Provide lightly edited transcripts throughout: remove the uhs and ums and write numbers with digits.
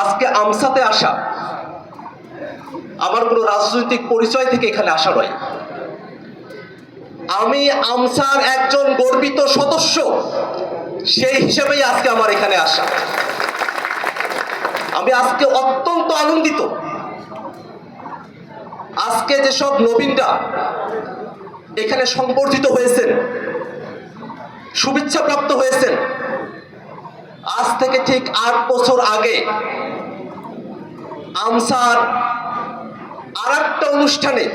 আজকে আমসাতে আসা আমার কোনো রাজনৈতিক পরিচয় থেকে এখানে আসা নয়। আমি আমসার একজন গর্বিত সদস্য, সেই হিসেবেই আজকে আমার এখানে আসা। আমি আজকে অত্যন্ত আনন্দিত। আজকে যেসব নবীনরা এখানে সংবর্ধিত হয়েছেন, শুভেচ্ছা প্রাপ্ত হয়েছেন, আজ থেকে ঠিক 8 বছর আগে আমসার আরেকটা অনুষ্ঠানে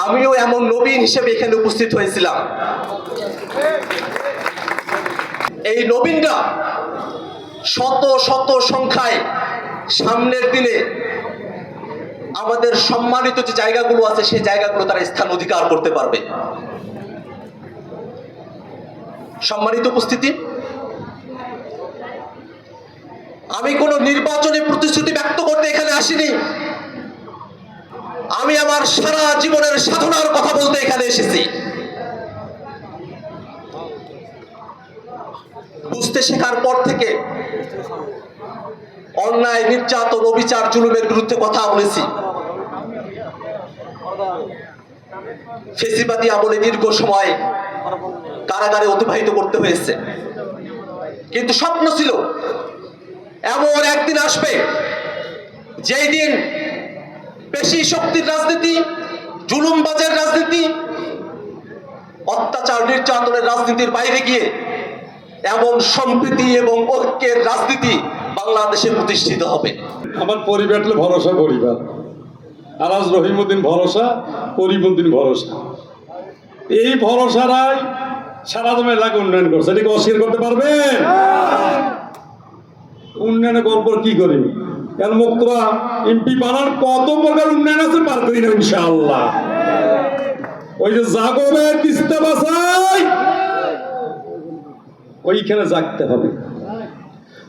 আমিও এমন নবীন হিসেবে এখানে উপস্থিত হয়েছিলাম। এই নবীনরা শত শত সংখ্যায় সামনের দিনে আমাদের সম্মানিত যে জায়গাগুলো আছে সেই জায়গাগুলো তারা স্থান অধিকার করতে পারবে। সম্মানিত উপস্থিতি, আমি কোনো নির্বাচনী প্রতিশ্রুতি ব্যক্ত করতে এখানে আসিনি। আমি আমার সারা জীবনের সাধনার কথা বলতে এখানে এসেছি। বুঝতে শেখার পর থেকে অন্যায়, নির্যাতন, অবিচার, জুলুমের বিরুদ্ধে কথা বলেছি। ফেসিবাদী আমলে দীর্ঘ সময় কারাগারে অতিবাহিত করতে হয়েছে, কিন্তু স্বপ্ন ছিল এমন একদিন আসবে যেই দিন পেশি শক্তির রাজনীতি, জুলুমবাজের রাজনীতি, অত্যাচার নির্যাতনের রাজনীতির বাইরে গিয়ে এমন সম্প্রীতি এবং ঐক্যের রাজনীতি বাংলাদেশে প্রতিষ্ঠিত হবে। আমার পরিবার হলো ভরসা পরিবার। আলাজ রহিমউদ্দিন ভরসা, করিমউদ্দিন ভরসা। এই ভরসারাই সারা দমে এলাকা উন্নয়ন করছে। এটাকে অস্বীকার করতে পারবেন? উন্নয়নের গল্প কি করি? কারণ মুক্তরা এমপি বানার কত প্রকার উন্নয়ন আছে পার করি না ইনশাআল্লাহ। ওই যে জাগবের তিস্তা বাসাই, ওইখানে জাগতে হবে।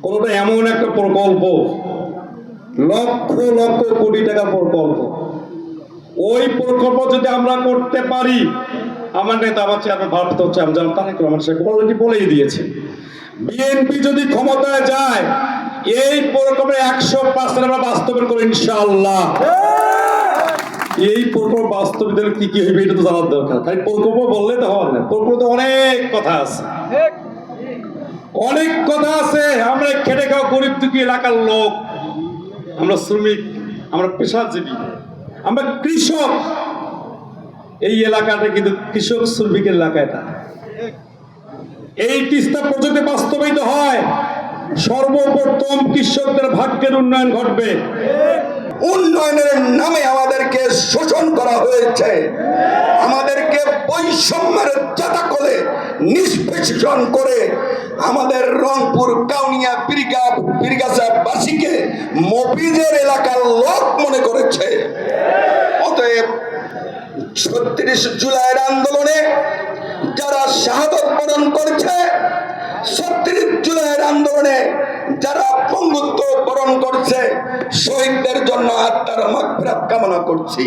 কোনটা এমন একটা প্রকল্প, লক্ষ লক্ষ কোটি টাকা প্রকল্প, ওই প্রকল্প যদি আমরা করতে পারি, আমার নেতা আমার চেয়ারম্যান ভারপ্রাপ্ত চেয়ারম্যান তারেক রহমান সাহেব অলরেডি বলেই দিয়েছে, বিএনপি যদি ক্ষমতায় যায় এই প্রকল্পে 100% আমরা বাস্তবায়ন করব ইনশাআল্লাহ। এই প্রকল্প বাস্তবায়ন কি কি হবে এটা তো জানার দরকার। তাই প্রকল্প বললে তো হবে না, প্রকল্পে অনেক কথা আছে, অনেক কথা আছে। আমরা খেটে খাওয়া গরিব দুঃখী এলাকার লোক, আমরা শ্রমিক, আমরা পেশাজীবী, আমরা কৃষক। এই এলাকাটা কিন্তু কৃষক শ্রমিকের এলাকা। এটা এই তিস্তা প্রজেক্টে বাস্তবায়িত হয়, সর্বপ্রথম কৃষকদের ভাগ্যের উন্নয়ন ঘটবে। উন্নয়নের নামে আমাদেরকে শোষণ করা হয়েছে, আমাদেরকে বৈষম্যের জাতাকলে নিষ্পেষণ করে আমাদের রংপুর, কাউনিয়া, পীরগাছাবাসীকে মফিজের এলাকার লোক মনে করেছে। অতএব ৩৬ জুলাইয়ের আন্দোলনে যারা শাহাদত বরণ করছে, ৩৬ জুলাইয়ের আন্দোলনে যারা পঙ্গুত্ব বরণ করছে, শহীদদের জন্য আত্মার মাগফিরাত কামনা করছি।